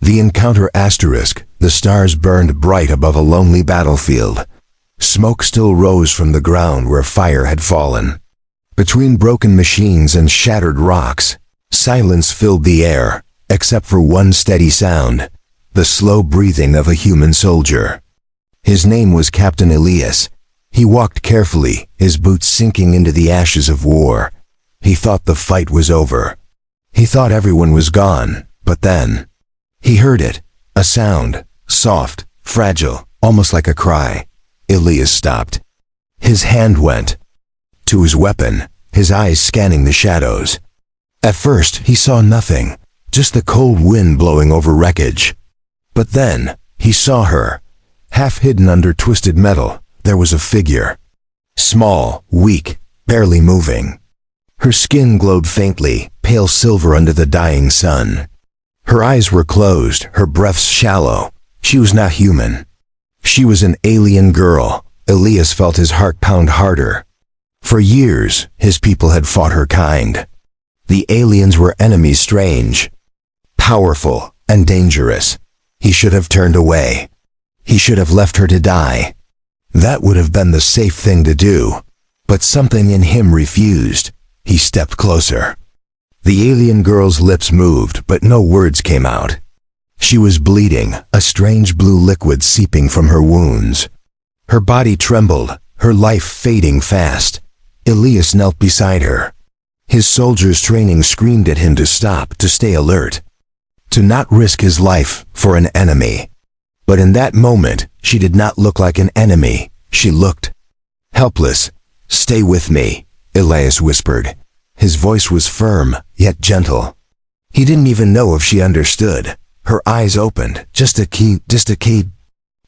The encounter asterisk, the stars burned bright above a lonely battlefield. Smoke still rose from the ground where fire had fallen. Between broken machines and shattered rocks, silence filled the air, except for one steady sound, the slow breathing of a human soldier. His name was Captain Elias. He walked carefully, his boots sinking into the ashes of war. He thought the fight was over. He thought everyone was gone, but then he heard it, a sound, soft, fragile, almost like a cry. Elias stopped. His hand went to his weapon, his eyes scanning the shadows. At first, he saw nothing, just the cold wind blowing over wreckage. But then, he saw her. Half hidden under twisted metal, there was a figure. Small, weak, barely moving. Her skin glowed faintly, pale silver under the dying sun. Her eyes were closed, her breaths shallow. She was not human. She was an alien girl. Elias felt his heart pound harder. For years, his people had fought her kind. The aliens were enemies, strange, powerful, and dangerous. He should have turned away. He should have left her to die. That would have been the safe thing to do. But something in him refused. He stepped closer. The alien girl's lips moved, but no words came out. She was bleeding, a strange blue liquid seeping from her wounds. Her body trembled, her life fading fast. Elias knelt beside her. His soldier's training screamed at him to stop, to stay alert, to not risk his life for an enemy. But in that moment, she did not look like an enemy. She looked helpless. "Stay with me," Elias whispered. His voice was firm, yet gentle. He didn't even know if she understood. Her eyes opened, just a key,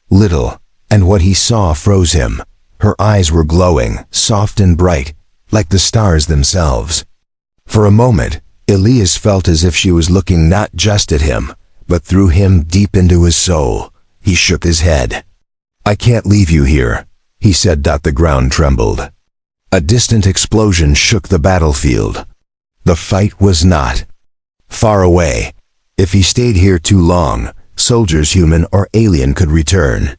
little, and what he saw froze him. Her eyes were glowing, soft and bright, like the stars themselves. For a moment, Elias felt as if she was looking not just at him, but through him deep into his soul. He shook his head. "I can't leave you here," he said. The ground trembled. A distant explosion shook the battlefield. The fight was not far away. If he stayed here too long, soldiers, human or alien, could return.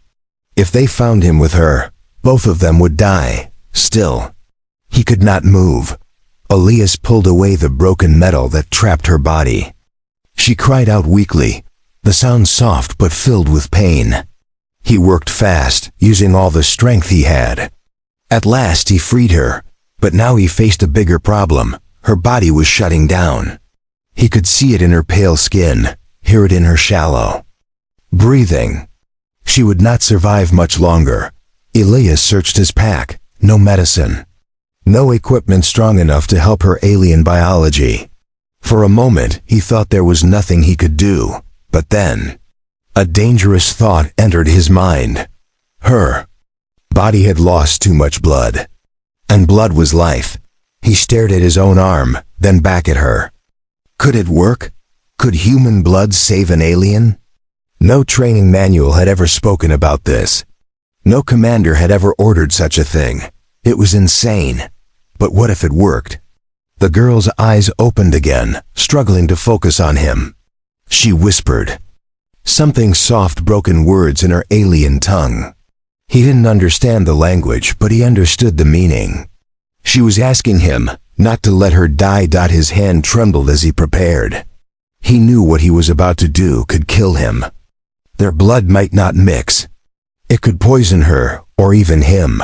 If they found him with her, both of them would die. Still, he could not move. Elias pulled away the broken metal that trapped her body. She cried out weakly, the sound soft but filled with pain. He worked fast, using all the strength he had. At last he freed her, but now he faced a bigger problem. Her body was shutting down. He could see it in her pale skin, hear it in her shallow breathing. She would not survive much longer. Elias searched his pack. No medicine. No equipment strong enough to help her alien biology. For a moment, he thought there was nothing he could do. But then, a dangerous thought entered his mind. Her body had lost too much blood. And blood was life. He stared at his own arm, then back at her. Could it work? Could human blood save an alien? No training manual had ever spoken about this. No commander had ever ordered such a thing. It was insane. But what if it worked? The girl's eyes opened again, struggling to focus on him. She whispered. Something soft, broken words in her alien tongue. He didn't understand the language, but he understood the meaning. She was asking him not to let her die. His hand trembled as he prepared. He knew what he was about to do could kill him. Their blood might not mix. It could poison her, or even him.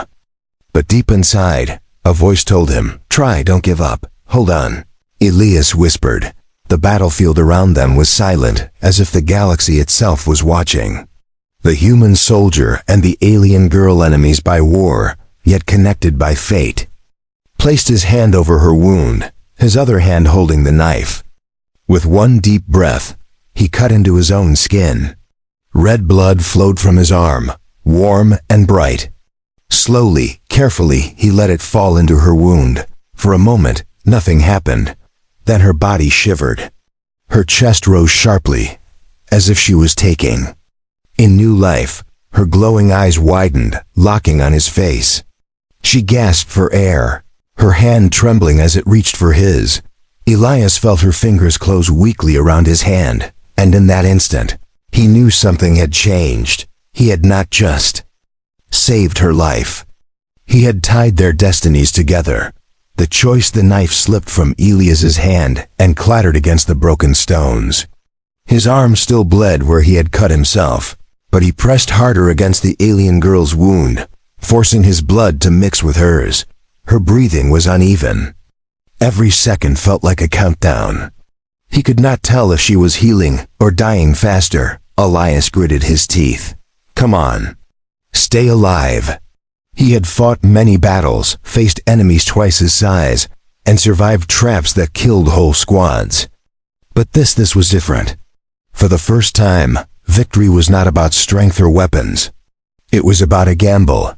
But deep inside, a voice told him, "Try, don't give up, hold on." Elias whispered. The battlefield around them was silent, as if the galaxy itself was watching. The human soldier and the alien girl, enemies by war, yet connected by fate. Placed his hand over her wound, his other hand holding the knife. With one deep breath, he cut into his own skin. Red blood flowed from his arm, warm and bright. Slowly, carefully, he let it fall into her wound. For a moment, nothing happened. Then her body shivered. Her chest rose sharply, as if she was taking in new life. Her glowing eyes widened, locking on his face. She gasped for air, her hand trembling as it reached for his. Elias felt her fingers close weakly around his hand. and in that instant, he knew something had changed. He had not just saved her life. He had tied their destinies together. The choice the knife slipped from Elias's hand and clattered against the broken stones. His arm still bled where he had cut himself, but he pressed harder against the alien girl's wound, forcing his blood to mix with hers. Her breathing was uneven. Every second felt like a countdown. He could not tell if she was healing or dying faster. Elias gritted his teeth. Come on. Stay alive. He had fought many battles, faced enemies twice his size, and survived traps that killed whole squads. But this was different. For the first time, victory was not about strength or weapons. It was about a gamble.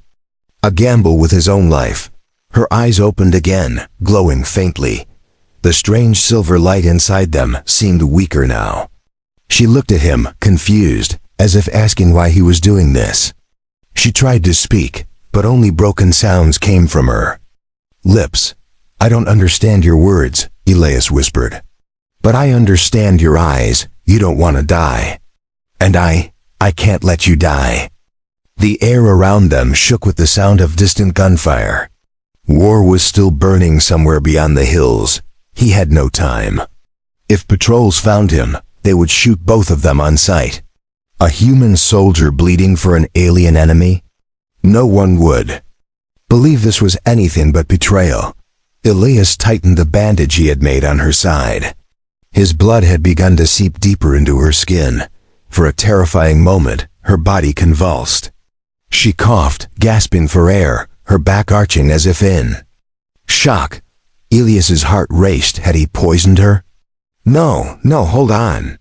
A gamble with his own life. Her eyes opened again, glowing faintly. The strange silver light inside them seemed weaker now. She looked at him, confused, as if asking why he was doing this. She tried to speak, but only broken sounds came from her lips. I don't understand your words, Elias whispered. But I understand your eyes. You don't want to die. And I can't let you die. The air around them shook with the sound of distant gunfire. War was still burning somewhere beyond the hills. He had no time. If patrols found him, they would shoot both of them on sight. A human soldier bleeding for an alien enemy? No one would believe this was anything but betrayal. Elias tightened the bandage he had made on her side. His blood had begun to seep deeper into her skin. For a terrifying moment, her body convulsed. She coughed, gasping for air, her back arching as if in shock. Elias's heart raced. Had he poisoned her? No, hold on,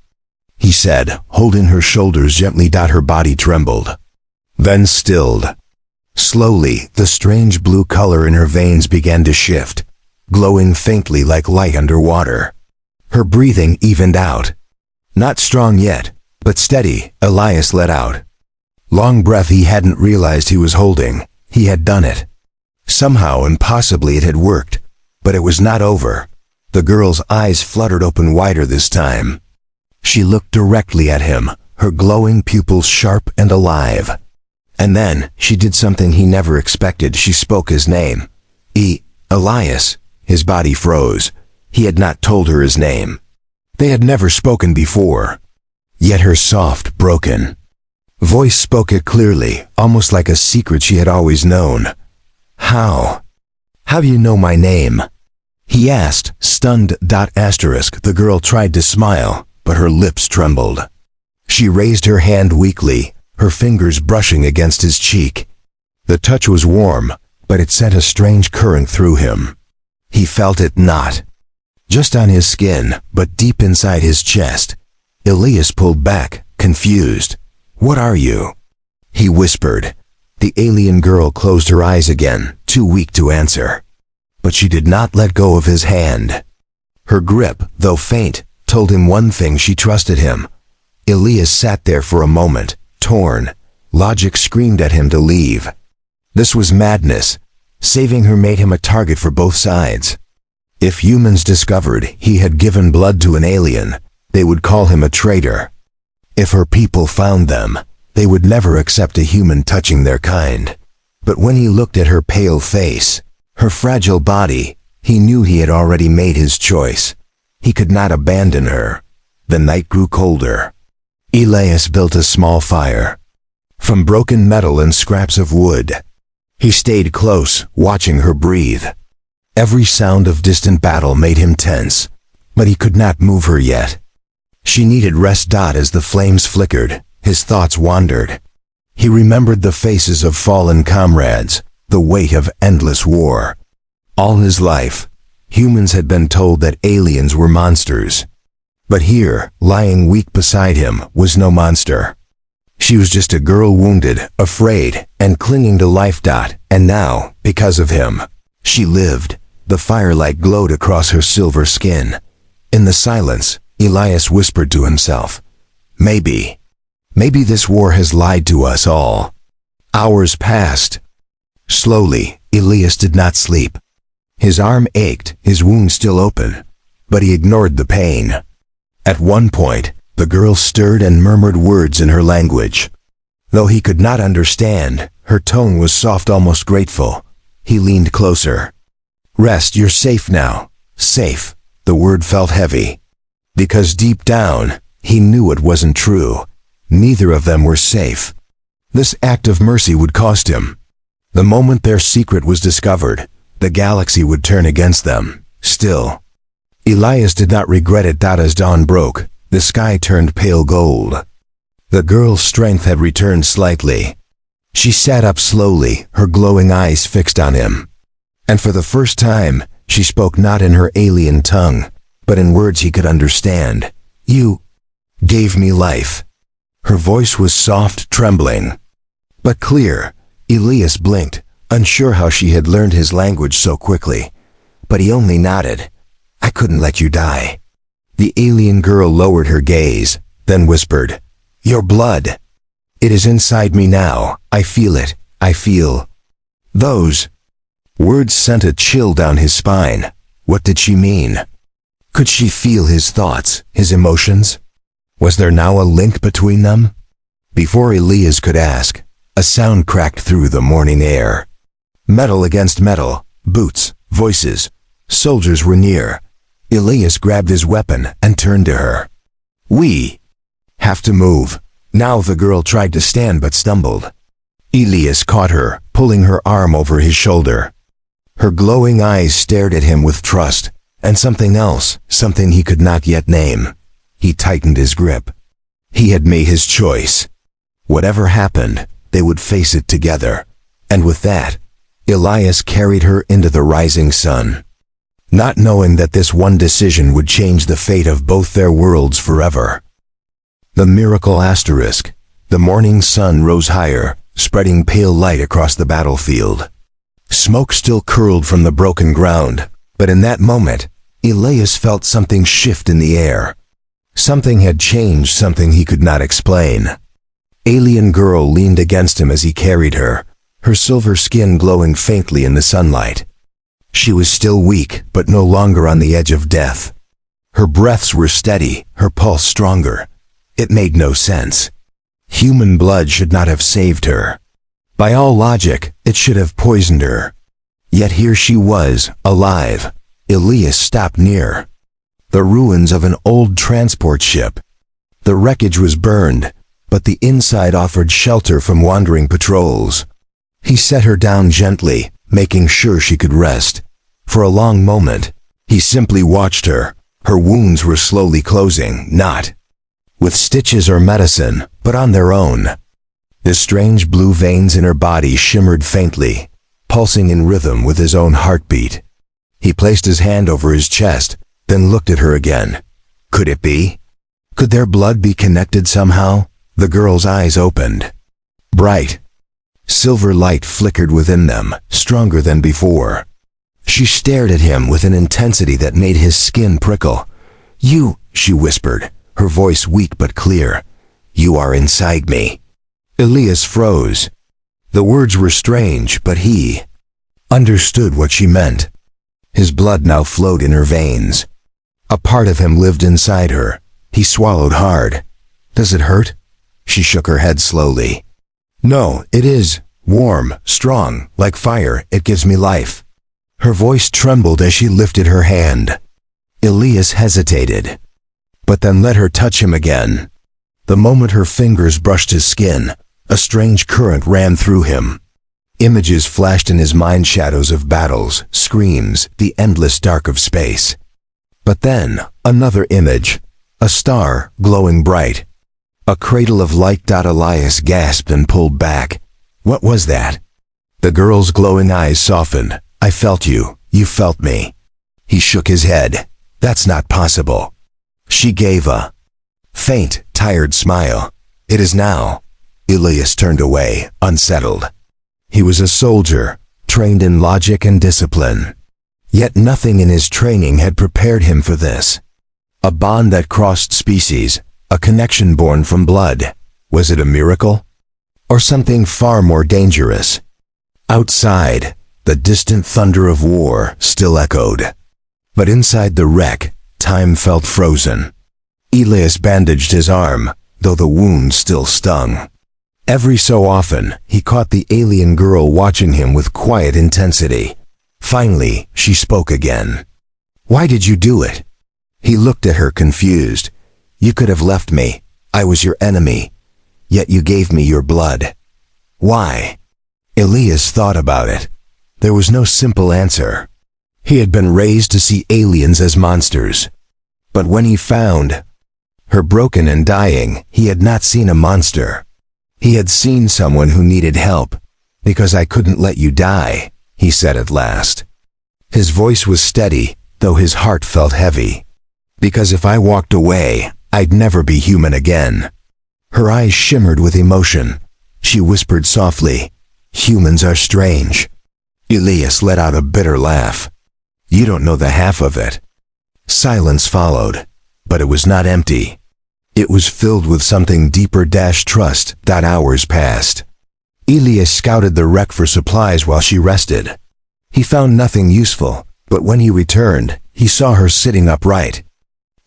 he said, holding her shoulders gently. Her body trembled, then stilled. Slowly, the strange blue color in her veins began to shift, glowing faintly like light underwater. Her breathing evened out. Not strong yet, but steady, Elias let out. Long breath he hadn't realized he was holding. He had done it. Somehow and possibly it had worked, but it was not over. The girl's eyes fluttered open wider this time. She looked directly at him, her glowing pupils sharp and alive. And then, she did something he never expected. She spoke his name. Elias. His body froze. He had not told her his name. They had never spoken before. Yet her soft, broken voice spoke it clearly, almost like a secret she had always known. How do you know my name? He asked, stunned. The girl tried to smile, but her lips trembled. She raised her hand weakly, her fingers brushing against his cheek. The touch was warm, but it sent a strange current through him. He felt it not just on his skin, but deep inside his chest. Elias pulled back, confused. What are you? He whispered. The alien girl closed her eyes again, too weak to answer. But she did not let go of his hand. Her grip, though faint, told him one thing: she trusted him. Elias sat there for a moment, torn. Logic screamed at him to leave. This was madness. Saving her made him a target for both sides. If humans discovered he had given blood to an alien, they would call him a traitor. If her people found them, they would never accept a human touching their kind. But when he looked at her pale face, her fragile body, he knew he had already made his choice. He could not abandon her. The night grew colder. Elias built a small fire from broken metal and scraps of wood. He stayed close, watching her breathe. Every sound of distant battle made him tense, but he could not move her yet. She needed rest. As the flames flickered, his thoughts wandered. He remembered the faces of fallen comrades, the weight of endless war. All his life, humans had been told that aliens were monsters. But here, lying weak beside him, was no monster. She was just a girl wounded, afraid, and clinging to life. And now, because of him, she lived. The firelight glowed across her silver skin. In the silence, Elias whispered to himself, Maybe this war has lied to us all. Hours passed. Slowly, Elias did not sleep. His arm ached, his wound still open, but he ignored the pain. At one point, The girl stirred and murmured words in her language. Though he could not understand, her tone was soft, almost grateful. He leaned closer. "Rest, you're safe now." Safe. The word felt heavy. Because deep down, he knew it wasn't true. Neither of them were safe. This act of mercy would cost him. The moment their secret was discovered, the galaxy would turn against them. Still, Elias did not regret it. As dawn broke, the sky turned pale gold. The girl's strength had returned slightly. She sat up slowly, her glowing eyes fixed on him. And for the first time, she spoke not in her alien tongue, but in words he could understand. "You gave me life." Her voice was soft, trembling, but clear. Elias blinked, unsure how she had learned his language so quickly. But he only nodded. "I couldn't let you die." The alien girl lowered her gaze, then whispered, "Your blood. It is inside me now. I feel it. I feel." Those words sent a chill down his spine. What did she mean? Could she feel his thoughts, his emotions? Was there now a link between them? Before Elias could ask, a sound cracked through the morning air. Metal against metal, boots, voices. Soldiers were near. Elias grabbed his weapon and turned to her. "We have to move." Now the girl tried to stand but stumbled. Elias caught her, pulling her arm over his shoulder. Her glowing eyes stared at him with trust, and something else, something he could not yet name. He tightened his grip. He had made his choice. Whatever happened, they would face it together. And with that, Elias carried her into the rising sun, not knowing that this one decision would change the fate of both their worlds forever. The miracle asterisk. The morning sun rose higher, spreading pale light across the battlefield. Smoke still curled from the broken ground, but in that moment, Elias felt something shift in the air. Something had changed, something he could not explain. Alien girl leaned against him as he carried her, her silver skin glowing faintly in the sunlight. She was still weak, but no longer on the edge of death. Her breaths were steady, her pulse stronger. It made no sense. Human blood should not have saved her. By all logic, it should have poisoned her. Yet here she was, alive. Elias stopped near the ruins of an old transport ship. The wreckage was burned, but the inside offered shelter from wandering patrols. He set her down gently, making sure she could rest. For a long moment, he simply watched her. Her wounds were slowly closing, not with stitches or medicine, but on their own. The strange blue veins in her body shimmered faintly, pulsing in rhythm with his own heartbeat. He placed his hand over his chest, then looked at her again. Could it be? Could their blood be connected somehow? The girl's eyes opened. Bright silver light flickered within them, stronger than before. She stared at him with an intensity that made his skin prickle. "You," she whispered, her voice weak but clear. "You are inside me." Elias froze. The words were strange, but he understood what she meant. His blood now flowed in her veins. A part of him lived inside her. He swallowed hard. "Does it hurt?" She shook her head slowly. "No, it is warm, strong, like fire. It gives me life." Her voice trembled as she lifted her hand. Elias hesitated, but then let her touch him again. The moment her fingers brushed his skin, a strange current ran through him. Images flashed in his mind, shadows of battles, screams, the endless dark of space. But then, another image, a star, glowing bright. A cradle of light. Elias gasped and pulled back. What was that? The girl's glowing eyes softened. "I felt you. You felt me." He shook his head. "That's not possible." She gave a faint, tired smile. "It is now." Elias turned away, unsettled. He was a soldier, trained in logic and discipline. Yet nothing in his training had prepared him for this. A bond that crossed species, a connection born from blood. Was it a miracle? Or something far more dangerous? Outside, the distant thunder of war still echoed. But inside the wreck, time felt frozen. Elias bandaged his arm, though the wound still stung. Every so often, he caught the alien girl watching him with quiet intensity. Finally, she spoke again. "Why did you do it?" He looked at her confused. "You could have left me. I was your enemy. Yet you gave me your blood. Why?" Elias thought about it. There was no simple answer. He had been raised to see aliens as monsters. But when he found her broken and dying, he had not seen a monster. He had seen someone who needed help. "Because I couldn't let you die," he said at last. His voice was steady, though his heart felt heavy. "Because if I walked away, I'd never be human again." Her eyes shimmered with emotion. She whispered softly, "Humans are strange." Elias let out a bitter laugh. "You don't know the half of it." Silence followed, but it was not empty. It was filled with something deeper. Trust. Hours passed. Elias scouted the wreck for supplies while she rested. He found nothing useful, but when he returned, he saw her sitting upright.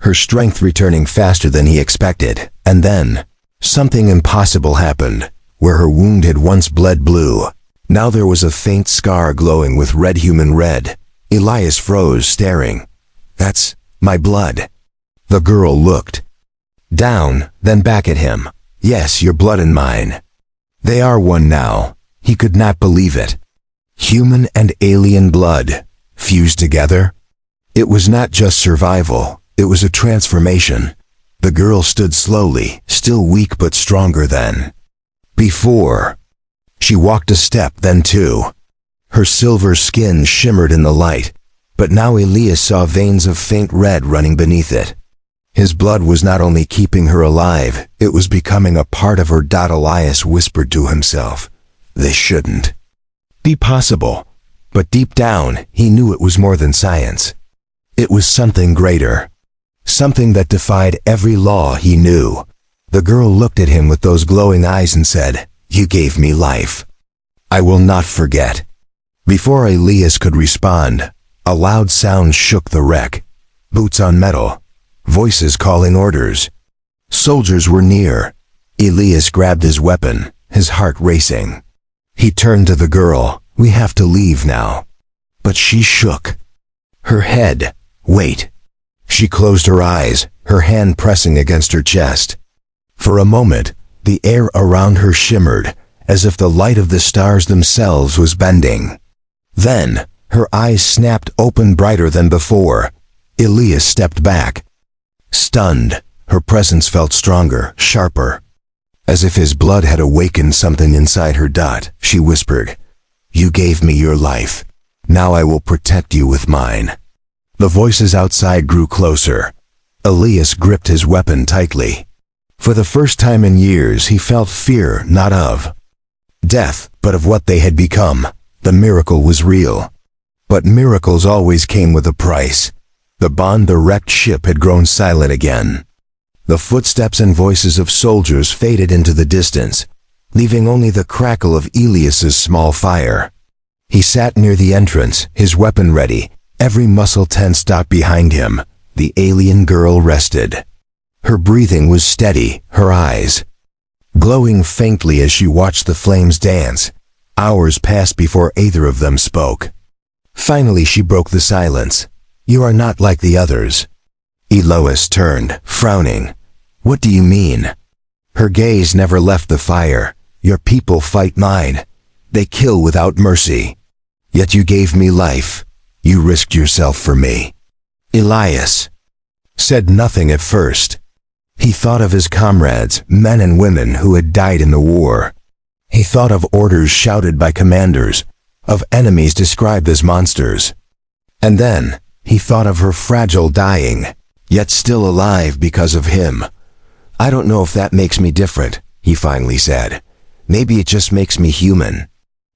Her strength returning faster than he expected, and then, something impossible happened. Where her wound had once bled blue, now there was a faint scar glowing with red human red. Elias froze, staring. "That's my blood." The girl looked down, then back at him. "Yes, your blood and mine. They are one now." He could not believe it. Human and alien blood, fused together? It was not just survival, it was a transformation. The girl stood slowly, still weak but stronger than before. She walked a step, then two. Her silver skin shimmered in the light, but now Elias saw veins of faint red running beneath it. His blood was not only keeping her alive, it was becoming a part of her. Elias whispered to himself, "This shouldn't be possible." But deep down, he knew it was more than science. It was something greater. Something that defied every law he knew. The girl looked at him with those glowing eyes and said, "You gave me life. I will not forget." Before Elias could respond, a loud sound shook the wreck. Boots on metal. Voices calling orders. Soldiers were near. Elias grabbed his weapon, his heart racing. He turned to the girl. "We have to leave now." But she shook her head. "Wait." She closed her eyes, her hand pressing against her chest. For a moment, the air around her shimmered, as if the light of the stars themselves was bending. Then, her eyes snapped open brighter than before. Elias stepped back. Stunned, her presence felt stronger, sharper. As if his blood had awakened something inside her. She whispered, "You gave me your life. Now I will protect you with mine." The voices outside grew closer. Elias gripped his weapon tightly. For the first time in years, he felt fear not of death, but of what they had become. The miracle was real. But miracles always came with a price. The wrecked ship had grown silent again. The footsteps and voices of soldiers faded into the distance, leaving only the crackle of Elias's small fire. He sat near the entrance, his weapon ready, every muscle tensed. Behind him, the alien girl rested. Her breathing was steady, her eyes glowing faintly as she watched the flames dance. Hours passed before either of them spoke. Finally she broke the silence. "You are not like the others." Elias turned, frowning. "What do you mean?" Her gaze never left the fire. "Your people fight mine. They kill without mercy. Yet you gave me life. You risked yourself for me." Elias said nothing at first. He thought of his comrades, men and women who had died in the war. He thought of orders shouted by commanders, of enemies described as monsters. And then, he thought of her fragile dying, yet still alive because of him. "I don't know if that makes me different," he finally said. "Maybe it just makes me human."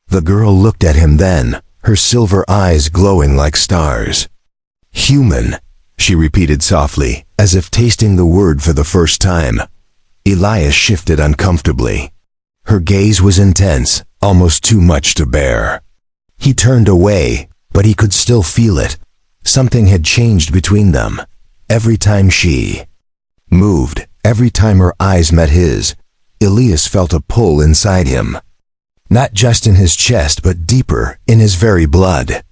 The girl looked at him then, her silver eyes glowing like stars. "Human," she repeated softly, as if tasting the word for the first time. Elias shifted uncomfortably. Her gaze was intense, almost too much to bear. He turned away, but he could still feel it. Something had changed between them. Every time she moved every time her eyes met his. Elias felt a pull inside him. Not just in his chest, but deeper, in his very blood.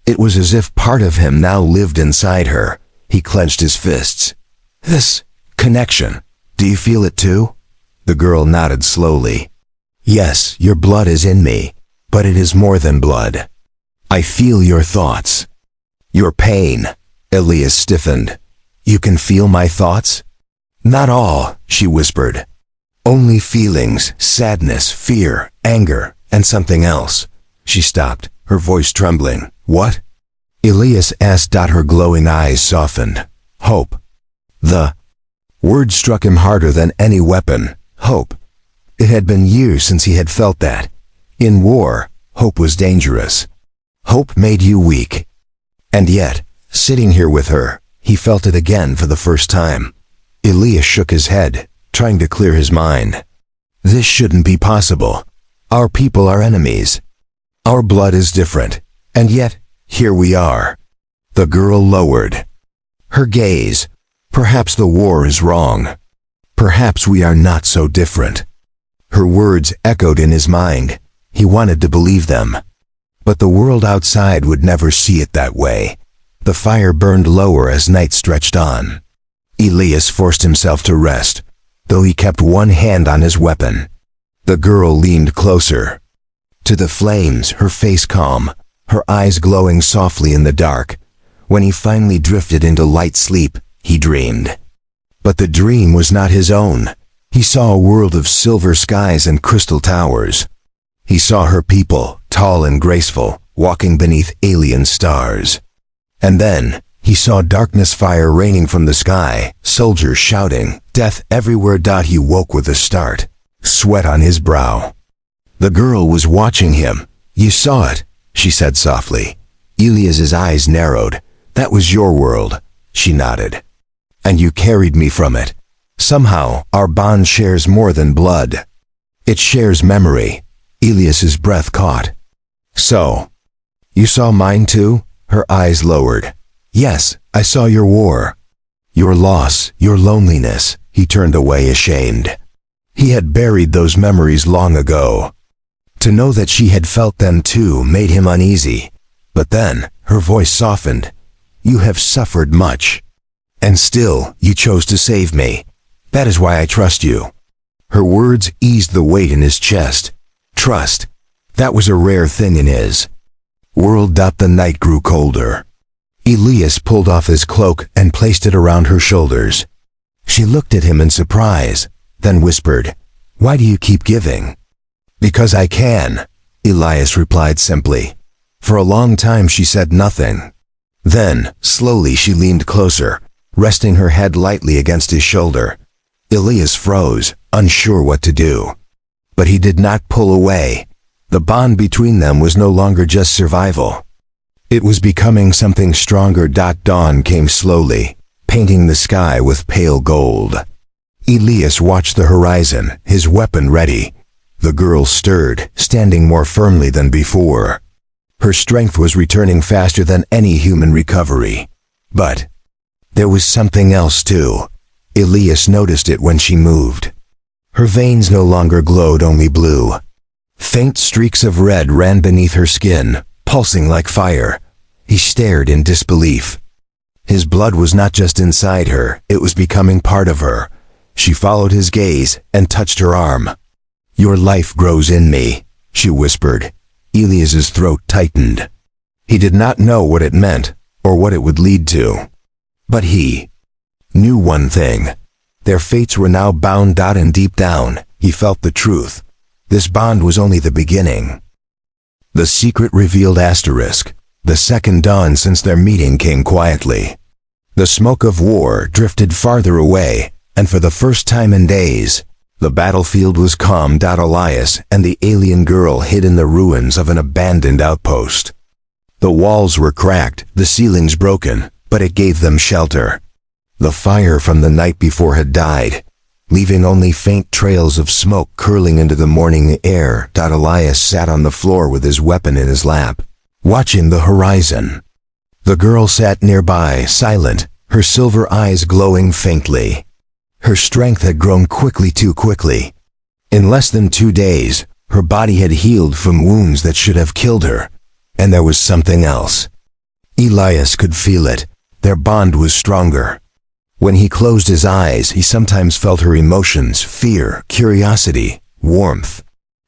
It was as if part of him now lived inside her. He clenched his fists. This connection, do you feel it too? The girl nodded slowly. Yes, your blood is in me, but it is more than blood. I feel your thoughts. Your pain. Elias stiffened. You can feel my thoughts? Not all, she whispered. Only feelings, sadness, fear, anger, and something else. She stopped, her voice trembling. What? Elias asked. Her glowing eyes softened. Hope. The word struck him harder than any weapon. Hope. It had been years since he had felt that. In war, hope was dangerous. Hope made you weak. And yet, sitting here with her, he felt it again for the first time. Elias shook his head, trying to clear his mind. This shouldn't be possible. Our people are enemies. Our blood is different, and yet, here we are. The girl lowered her gaze. Perhaps the war is wrong. Perhaps we are not so different. Her words echoed in his mind. He wanted to believe them. But the world outside would never see it that way. The fire burned lower as night stretched on. Elias forced himself to rest, though he kept one hand on his weapon. The girl leaned closer to the flames, her face calm, her eyes glowing softly in the dark. When he finally drifted into light sleep, he dreamed. But the dream was not his own. He saw a world of silver skies and crystal towers. He saw her people, tall and graceful, walking beneath alien stars. And then, he saw darkness, fire raining from the sky, soldiers shouting, death everywhere. He woke with a start, sweat on his brow. The girl was watching him. You saw it, she said softly. Elias's eyes narrowed. That was your world, she nodded. And you carried me from it. Somehow, our bond shares more than blood. It shares memory. Elias's breath caught. So, you saw mine too? Her eyes lowered. Yes, I saw your war. Your loss, your loneliness. He turned away ashamed. He had buried those memories long ago. To know that she had felt them too made him uneasy. But then, her voice softened. You have suffered much. And still, you chose to save me. That is why I trust you. Her words eased the weight in his chest. Trust. That was a rare thing in his world. The night grew colder. Elias pulled off his cloak and placed it around her shoulders. She looked at him in surprise, then whispered, Why do you keep giving? Because I can, Elias replied simply. For a long time she said nothing. Then, slowly she leaned closer, resting her head lightly against his shoulder. Elias froze, unsure what to do. But he did not pull away. The bond between them was no longer just survival. It was becoming something stronger. Dawn came slowly, painting the sky with pale gold. Elias watched the horizon, his weapon ready. The girl stirred, standing more firmly than before. Her strength was returning faster than any human recovery. But there was something else too. Elias noticed it when she moved. Her veins no longer glowed only blue. Faint streaks of red ran beneath her skin, pulsing like fire. He stared in disbelief. His blood was not just inside her, it was becoming part of her. She followed his gaze and touched her arm. Your life grows in me, she whispered. Elias's throat tightened. He did not know what it meant, or what it would lead to. But he knew one thing. Their fates were now bound. And deep down, he felt the truth. This bond was only the beginning. The secret revealed. The second dawn since their meeting came quietly. The smoke of war drifted farther away, and for the first time in days, the battlefield was calm. Elias and the alien girl hid in the ruins of an abandoned outpost. The walls were cracked, the ceilings broken, but it gave them shelter. The fire from the night before had died, leaving only faint trails of smoke curling into the morning air. Elias sat on the floor with his weapon in his lap, watching the horizon. The girl sat nearby, silent, her silver eyes glowing faintly. Her strength had grown too quickly. In less than 2 days, her body had healed from wounds that should have killed her. And there was something else. Elias could feel it. Their bond was stronger. When he closed his eyes, he sometimes felt her emotions, fear, curiosity, warmth.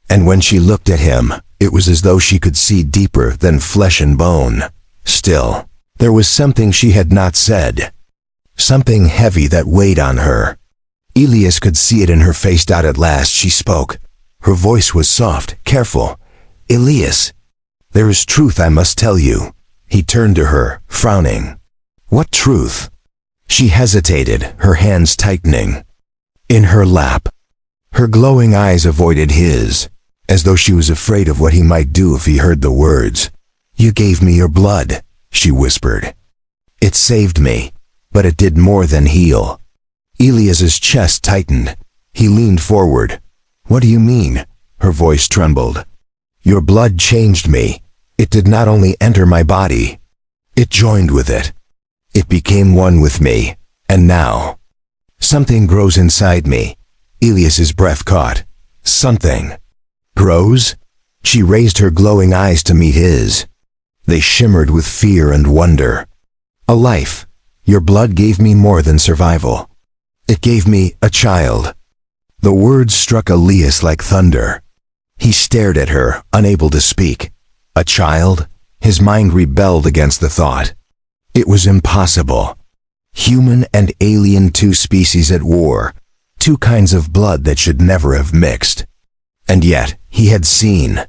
And when she looked at him, it was as though she could see deeper than flesh and bone. Still, there was something she had not said. Something heavy that weighed on her. Elias could see it in her face. At last she spoke. Her voice was soft, careful. "Elias, there is truth I must tell you." He turned to her, frowning. "What truth?" She hesitated, her hands tightening. In her lap. Her glowing eyes avoided his, as though she was afraid of what he might do if he heard the words. "You gave me your blood," she whispered. "It saved me, but it did more than heal." Elias's chest tightened. He leaned forward. "What do you mean?" Her voice trembled. "Your blood changed me. It did not only enter my body. It joined with it. It became one with me. And now, something grows inside me." Elias's breath caught. "Something grows?" She raised her glowing eyes to meet his. They shimmered with fear and wonder. "A life. Your blood gave me more than survival. It gave me a child." The words struck Elias like thunder. He stared at her, unable to speak. A child? His mind rebelled against the thought. It was impossible. Human and alien, two species at war, two kinds of blood that should never have mixed. And yet, he had seen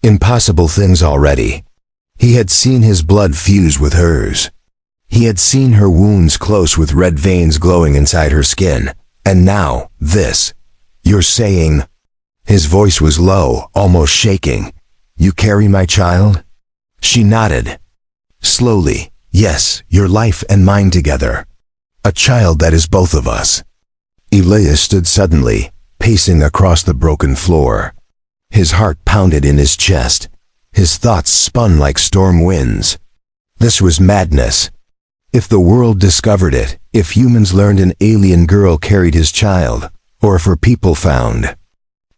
impossible things already. He had seen his blood fuse with hers. He had seen her wounds close with red veins glowing inside her skin. And now, this. "You're saying..." His voice was low, almost shaking. "You carry my child?" She nodded. Slowly. "Yes, your life and mine together. A child that is both of us." Elias stood suddenly, pacing across the broken floor. His heart pounded in his chest. His thoughts spun like storm winds. This was madness. If the world discovered it, if humans learned an alien girl carried his child, or if her people found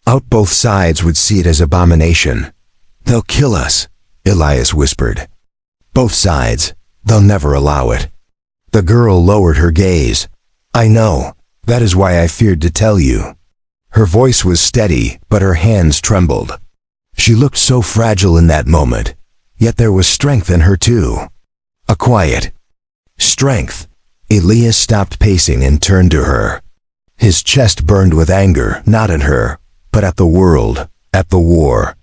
out, both sides would see it as abomination. "They'll kill us," Elias whispered. "Both sides. They'll never allow it." The girl lowered her gaze. "I know. That is why I feared to tell you." Her voice was steady, but her hands trembled. She looked so fragile in that moment, yet there was strength in her too. A quiet strength. Elias stopped pacing and turned to her. His chest burned with anger, not at her, but at the world, at the war,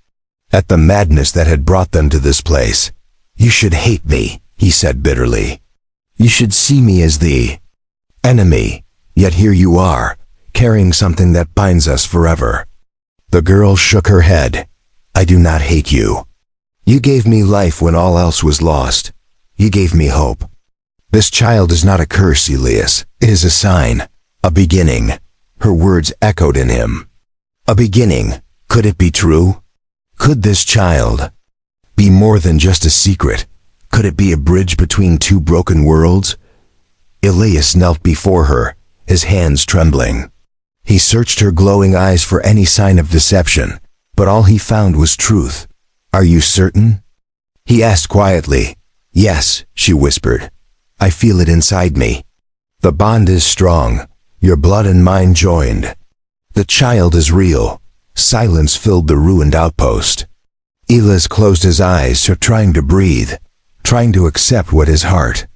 at the madness that had brought them to this place. "You should hate me," he said bitterly. "You should see me as the enemy, yet here you are, carrying something that binds us forever." The girl shook her head. "I do not hate you. You gave me life when all else was lost. You gave me hope. This child is not a curse, Elias. It is a sign, a beginning." Her words echoed in him. A beginning. Could it be true? Could this child be more than just a secret? Could it be a bridge between two broken worlds? Elias knelt before her, his hands trembling. He searched her glowing eyes for any sign of deception, but all he found was truth. "Are you certain?" he asked quietly. "Yes," she whispered. "I feel it inside me. The bond is strong, your blood and mine joined. The child is real." Silence filled the ruined outpost. Elias closed his eyes, trying to breathe, trying to accept what his heart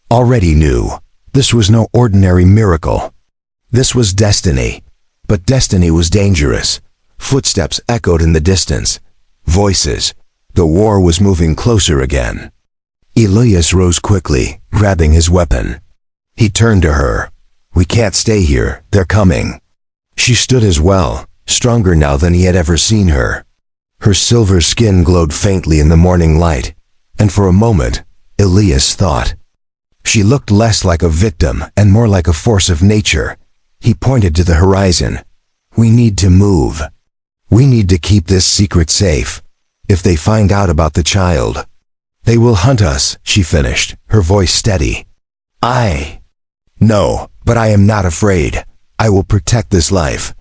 already knew. This was no ordinary miracle. This was destiny. But destiny was dangerous. Footsteps echoed in the distance. Voices. The war was moving closer again. Elias rose quickly, grabbing his weapon. He turned to her. "We can't stay here. They're coming." She stood as well, stronger now than he had ever seen her. Her silver skin glowed faintly in the morning light, and for a moment, Elias thought she looked less like a victim and more like a force of nature. He pointed to the horizon. "We need to move. We need to keep this secret safe. If they find out about the child, they will hunt us," she finished, her voice steady. "I know, but I am not afraid. I will protect this life.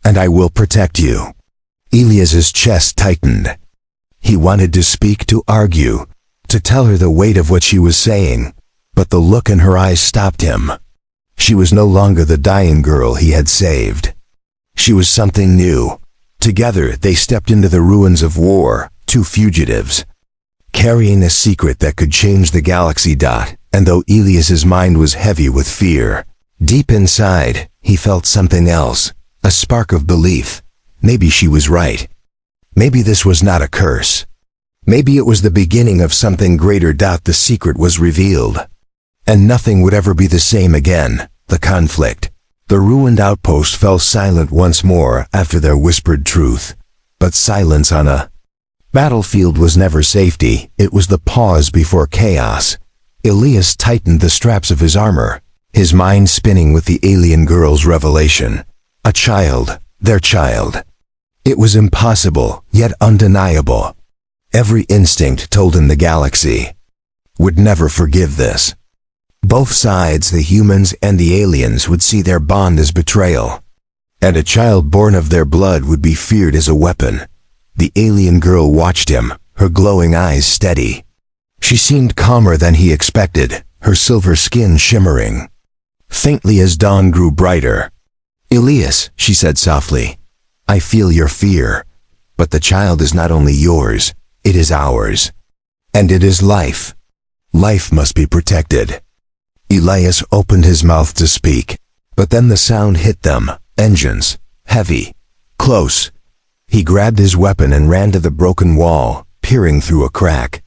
And I will protect you." Elias's chest tightened. He wanted to speak, to argue, to tell her the weight of what she was saying, but the look in her eyes stopped him. She was no longer the dying girl he had saved. She was something new. Together they stepped into the ruins of war, two fugitives, carrying a secret that could change the galaxy. And though Elias's mind was heavy with fear, deep inside, he felt something else, a spark of belief. Maybe she was right. Maybe this was not a curse. Maybe it was the beginning of something greater. The secret was revealed. And nothing would ever be the same again. The conflict. The ruined outpost fell silent once more after their whispered truth. But silence on a battlefield was never safety. It was the pause before chaos. Elias tightened the straps of his armor, his mind spinning with the alien girl's revelation. A child, their child. It was impossible, yet undeniable. Every instinct told him the galaxy would never forgive this. Both sides, the humans and the aliens, would see their bond as betrayal. And a child born of their blood would be feared as a weapon. The alien girl watched him, her glowing eyes steady. She seemed calmer than he expected, her silver skin shimmering faintly as dawn grew brighter. "Elias," she said softly, "I feel your fear, but the child is not only yours, it is ours. And it is life. Life must be protected." Elias opened his mouth to speak, but then the sound hit them, engines, heavy, close. He grabbed his weapon and ran to the broken wall, peering through a crack.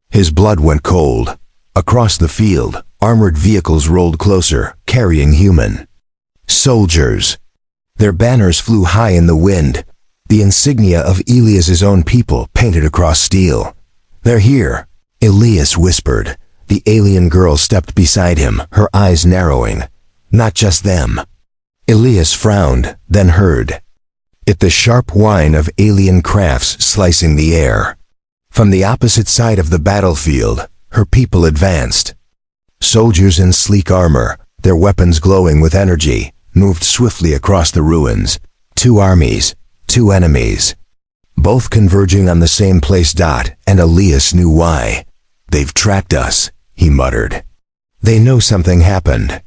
His blood went cold. Across the field, armored vehicles rolled closer, carrying human soldiers. Their banners flew high in the wind, the insignia of Elias's own people painted across steel. "They're here," Elias whispered. The alien girl stepped beside him, her eyes narrowing. "Not just them." Elias frowned, then heard it, the sharp whine of alien crafts slicing the air. From the opposite side of the battlefield, her people advanced. Soldiers in sleek armor, their weapons glowing with energy, moved swiftly across the ruins. Two armies, two enemies, both converging on the same place. And Elias knew why. "They've tracked us," he muttered. "They know something happened."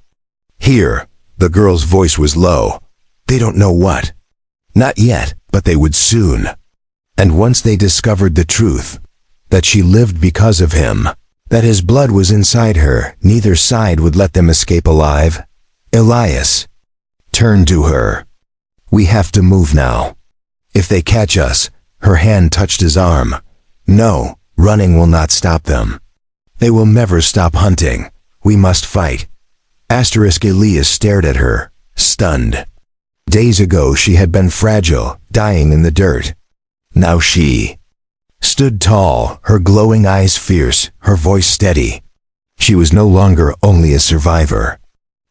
"Here," the girl's voice was low. "They don't know what. Not yet, but they would soon. And once they discovered the truth, that she lived because of him, that his blood was inside her, neither side would let them escape alive." Elias turned to her. "We have to move now. If they catch us," her hand touched his arm. "No, running will not stop them. They will never stop hunting. We must fight." Elias stared at her, stunned. Days ago she had been fragile, dying in the dirt. Now she stood tall, her glowing eyes fierce, her voice steady. She was no longer only a survivor.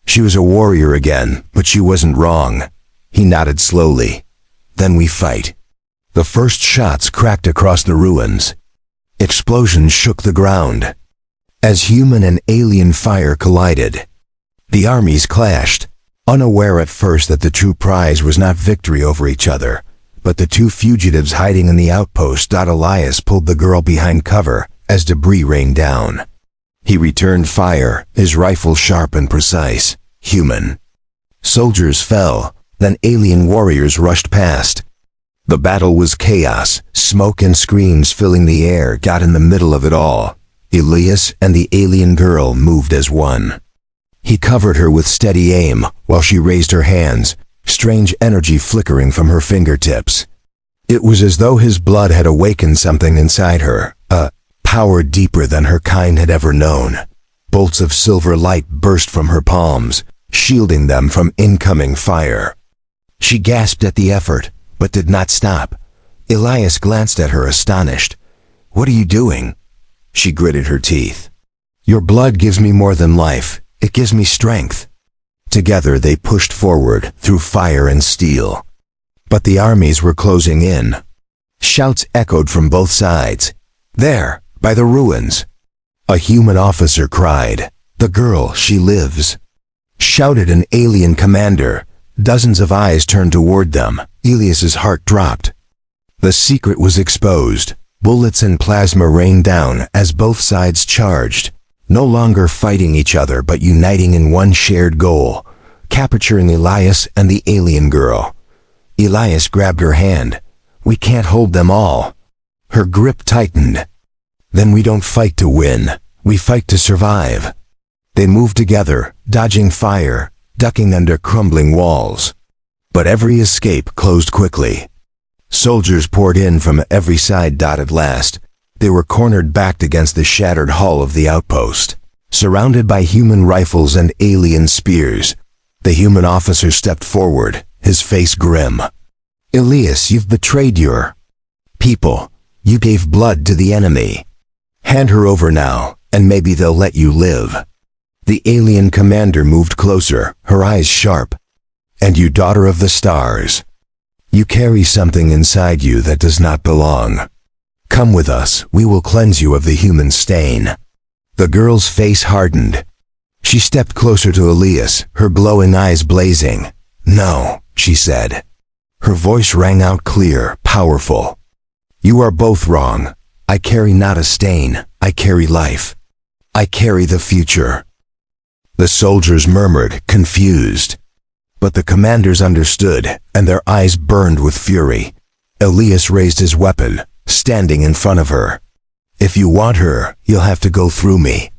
She was a warrior again, but she wasn't wrong. He nodded slowly. "Then we fight." The first shots cracked across the ruins. Explosions shook the ground. As human and alien fire collided, the armies clashed, unaware at first that the true prize was not victory over each other, but the two fugitives hiding in the outpost. Elias pulled the girl behind cover as debris rained down. He returned fire, his rifle sharp and precise. Human soldiers fell, then alien warriors rushed past. The battle was chaos, smoke and screams filling the air. In the middle of it all, Elias and the alien girl moved as one. He covered her with steady aim while she raised her hands, strange energy flickering from her fingertips. It was as though his blood had awakened something inside her, a power deeper than her kind had ever known. Bolts of silver light burst from her palms, shielding them from incoming fire. She gasped at the effort, but did not stop. Elias glanced at her astonished. "What are you doing?" She gritted her teeth. "Your blood gives me more than life. It gives me strength." Together they pushed forward through fire and steel. But the armies were closing in. Shouts echoed from both sides. "There, by the ruins!" A human officer cried. "The girl, she lives!" Shouted an alien commander. Dozens of eyes turned toward them. Elias's heart dropped. The secret was exposed. Bullets and plasma rained down as both sides charged, no longer fighting each other but uniting in one shared goal, capturing Elias and the alien girl. Elias grabbed her hand. "We can't hold them all." Her grip tightened. "Then we don't fight to win. We fight to survive." They moved together, dodging fire, ducking under crumbling walls. But every escape closed quickly. Soldiers poured in from every side. At last, they were cornered backed against the shattered hull of the outpost. Surrounded by human rifles and alien spears, the human officer stepped forward, his face grim. "Elias, you've betrayed your people. You gave blood to the enemy. Hand her over now, and maybe they'll let you live." The alien commander moved closer, her eyes sharp. "And you, daughter of the stars, you carry something inside you that does not belong. Come with us, we will cleanse you of the human stain." The girl's face hardened. She stepped closer to Elias, her glowing eyes blazing. "No," she said. Her voice rang out clear, powerful. "You are both wrong. I carry not a stain, I carry life. I carry the future." The soldiers murmured, confused. But the commanders understood, and their eyes burned with fury. Elias raised his weapon, standing in front of her. "If you want her, you'll have to go through me."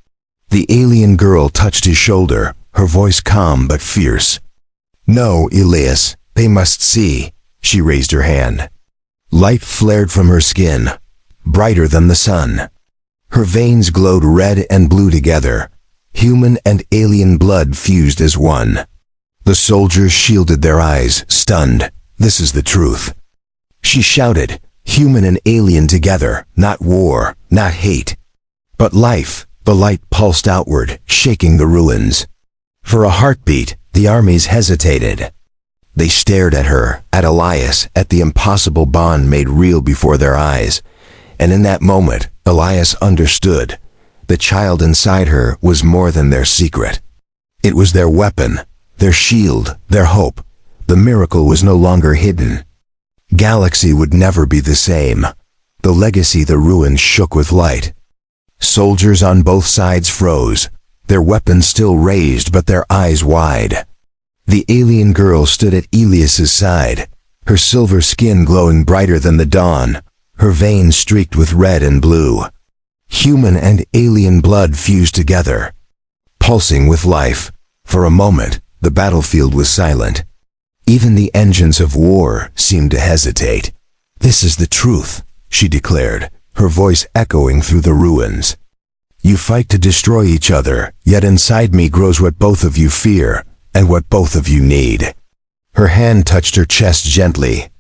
The alien girl touched his shoulder, her voice calm but fierce. "No, Elias, they must see." She raised her hand. Light flared from her skin, brighter than the sun. Her veins glowed red and blue together. Human and alien blood fused as one. The soldiers shielded their eyes, stunned. "This is the truth." She shouted, "Human and alien together, not war, not hate, but life." The light pulsed outward, shaking the ruins. For a heartbeat, the armies hesitated. They stared at her, at Elias, at the impossible bond made real before their eyes. And in that moment, Elias understood. The child inside her was more than their secret. It was their weapon, their shield, their hope. The miracle was no longer hidden. Galaxy would never be the same. The legacy the ruins shook with light. Soldiers on both sides froze, their weapons still raised but their eyes wide. The alien girl stood at Elias's side, her silver skin glowing brighter than the dawn, her veins streaked with red and blue. Human and alien blood fused together, pulsing with life. For a moment, the battlefield was silent. Even the engines of war seemed to hesitate. "This is the truth," she declared, her voice echoing through the ruins. "You fight to destroy each other, yet inside me grows what both of you fear, and what both of you need." Her hand touched her chest gently.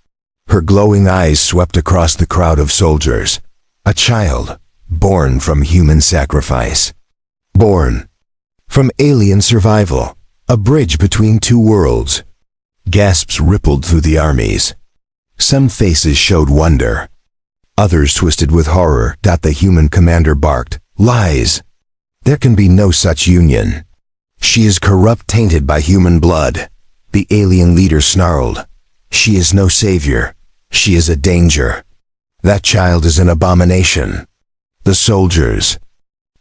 Her glowing eyes swept across the crowd of soldiers. A child, born from human sacrifice. Born from alien survival. A bridge between two worlds. Gasps rippled through the armies. Some faces showed wonder. Others twisted with horror. The human commander barked, "Lies! There can be no such union. She is corrupt, tainted by human blood." The alien leader snarled, "She is no savior. She is a danger. That child is an abomination." The soldiers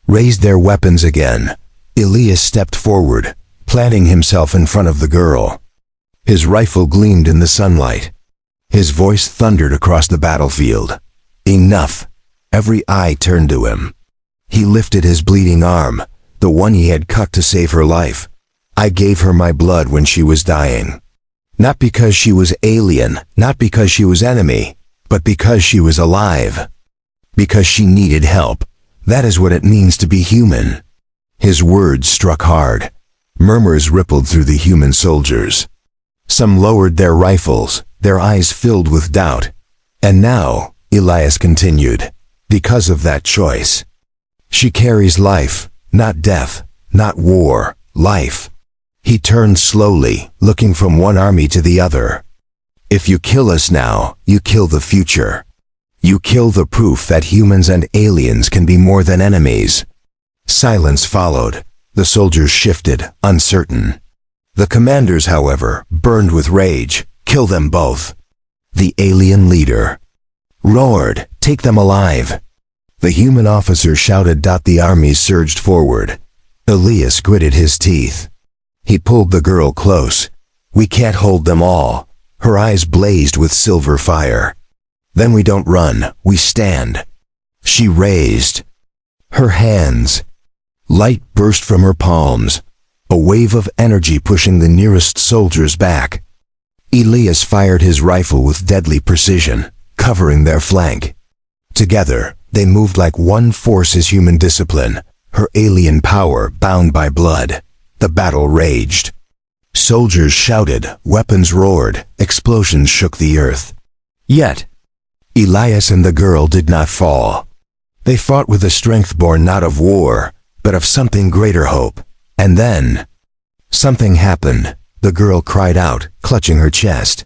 raised their weapons again. Elias stepped forward, planting himself in front of the girl. His rifle gleamed in the sunlight. His voice thundered across the battlefield. "Enough!" Every eye turned to him. He lifted his bleeding arm, the one he had cut to save her life. "I gave her my blood when she was dying. Not because she was alien, not because she was enemy, but because she was alive. Because she needed help. That is what it means to be human." His words struck hard. Murmurs rippled through the human soldiers. Some lowered their rifles, their eyes filled with doubt. "And now," Elias continued, "because of that choice, she carries life, not death, not war, life." He turned slowly, looking from one army to the other. "If you kill us now, you kill the future. You kill the proof that humans and aliens can be more than enemies." Silence followed. The soldiers shifted, uncertain. The commanders, however, burned with rage. Kill them both. The alien leader roared, take them alive. The human officer shouted. The armies surged forward. Elias gritted his teeth. He pulled the girl close. We can't hold them all. Her eyes blazed with silver fire. Then we don't run, we stand. She raised her hands. Light burst from her palms, a wave of energy pushing the nearest soldiers back. Elias fired his rifle with deadly precision, covering their flank. Together, they moved like one force, his human discipline, her alien power bound by blood. The battle raged. Soldiers shouted, weapons roared, explosions shook the earth. Yet, Elias and the girl did not fall. They fought with a strength born not of war, but of something greater, hope. And then, something happened. The girl cried out, clutching her chest.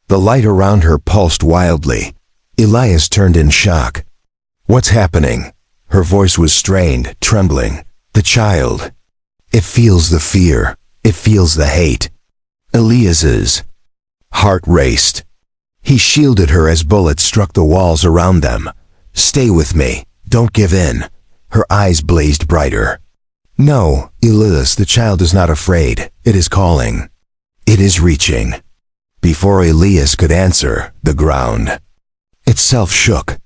The light around her pulsed wildly. Elias turned in shock. What's happening? Her voice was strained, trembling. The child. It feels the fear. It feels the hate. Elias's heart raced. He shielded her as bullets struck the walls around them. Stay with me. Don't give in. Her eyes blazed brighter. No, Elias, the child is not afraid. It is calling. It is reaching. Before Elias could answer, the ground itself shook.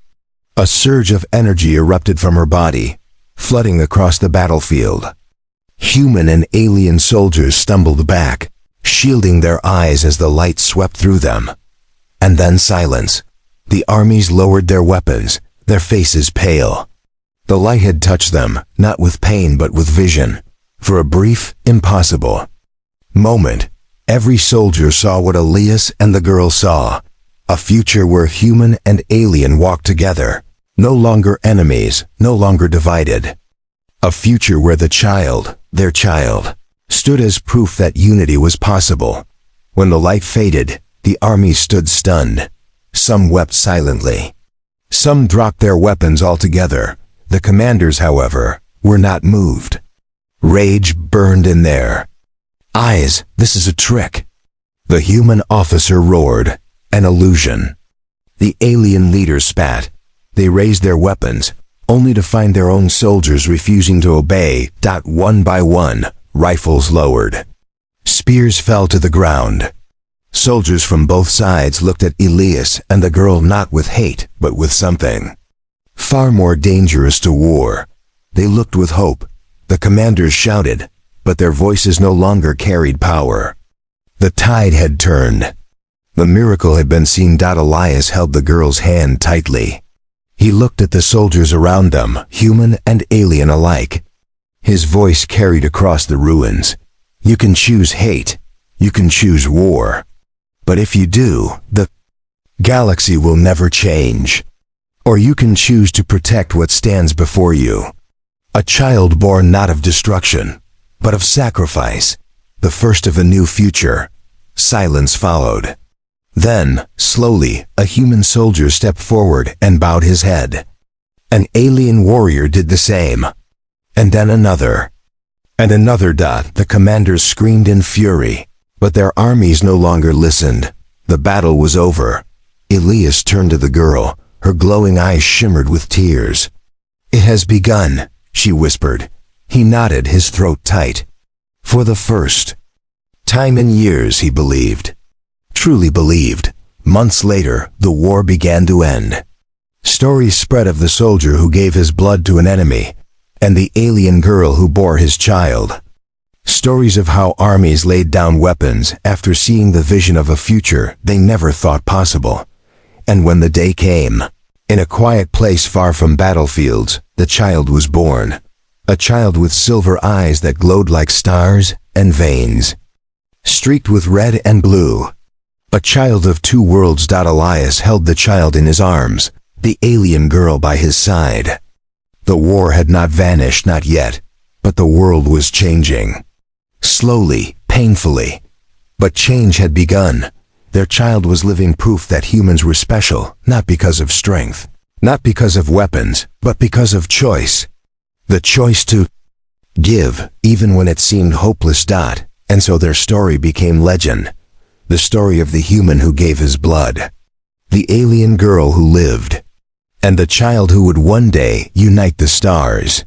A surge of energy erupted from her body, flooding across the battlefield. Human and alien soldiers stumbled back, shielding their eyes as the light swept through them. And then silence. The armies lowered their weapons, their faces pale. The light had touched them, not with pain but with vision. For a brief, impossible moment, every soldier saw what Elias and the girl saw. A future where human and alien walked together, no longer enemies, no longer divided. A future where the child, their child, stood as proof that unity was possible. When the light faded, the army stood stunned. Some wept silently. Some dropped their weapons altogether. The commanders, however, were not moved. Rage burned in their eyes. This is a trick. The human officer roared. An illusion. The alien leader spat. They raised their weapons, only to find their own soldiers refusing to obey. One by one, rifles lowered. Spears fell to the ground. Soldiers from both sides looked at Elias and the girl not with hate, but with something far more dangerous to war. They looked with hope. The commanders shouted, but their voices no longer carried power. The tide had turned. The miracle had been seen. Elias held the girl's hand tightly. He looked at the soldiers around them, human and alien alike. His voice carried across the ruins. You can choose hate. You can choose war. But if you do, the galaxy will never change. Or you can choose to protect what stands before you. A child born not of destruction, but of sacrifice. The first of a new future. Silence followed. Then, slowly, a human soldier stepped forward and bowed his head. An alien warrior did the same. And then another. And another. The commanders screamed in fury. But their armies no longer listened. The battle was over. Elias turned to the girl. Her glowing eyes shimmered with tears. It has begun, she whispered. He nodded, his throat tight. For the first time in years, he believed. Truly believed. Months later, the war began to end. Stories spread of the soldier who gave his blood to an enemy, and the alien girl who bore his child. Stories of how armies laid down weapons after seeing the vision of a future they never thought possible. And when the day came, in a quiet place far from battlefields, the child was born. A child with silver eyes that glowed like stars and veins, streaked with red and blue. A child of two worlds. Elias held the child in his arms, the alien girl by his side. The war had not vanished, not yet, but the world was changing. Slowly, painfully. But change had begun. Their child was living proof that humans were special, not because of strength, not because of weapons, but because of choice. The choice to give, even when it seemed hopeless. And so their story became legend, the story of the human who gave his blood, the alien girl who lived, and the child who would one day unite the stars.